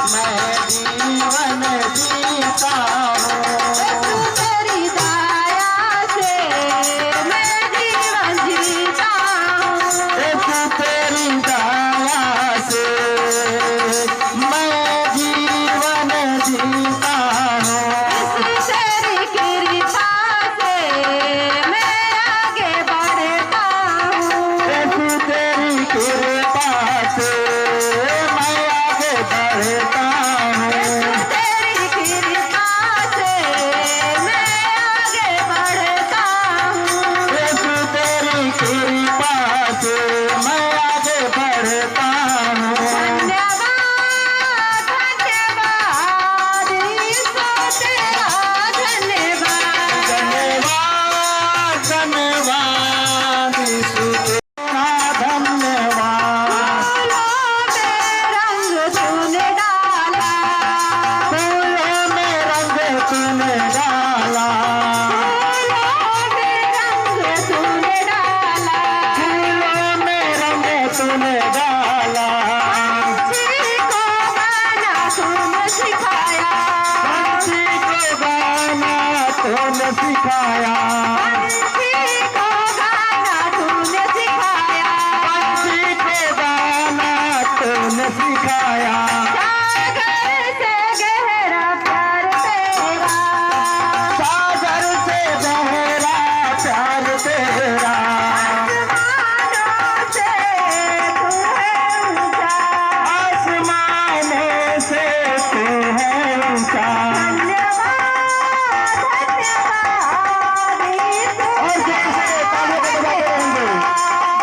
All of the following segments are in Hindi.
मैं जीवन जीता हूँ। तेरी दया से मैं जीवन जीता हूँ। तेरी दया से मैं जीवन जीता हूँ। तेरी कृपा से मैं आगे बढ़ता हूँ। तेरी कृपा से मैं आगे बढ़ता हूँ। तेरी कृपा से मैं आगे बढ़ता हूँ। तेरी कृपा से मैं आगे बढ़ता हूँ। धन्यवाद धन्यवाद ईश्वर तेरा धन्यवाद। धन्यवाद धन्यवाद यीशु तेरा धन्यवाद। फूलों में रंग तूने डाला। फूलों में रंग तूने डाला। फूलों में रंग तूने डाला। पंछी को गाना तूने सिखाया। पंछी को गाना तूने सिखाया। पंछी को गाना तूने सिखाया। सागर से गहरा प्यार तेरा। सागर से गहरा प्यार तेरा। आसमानों से तू है ऊंचा। आसमानों से तू है ऊंचा।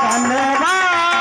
धन्यवाद।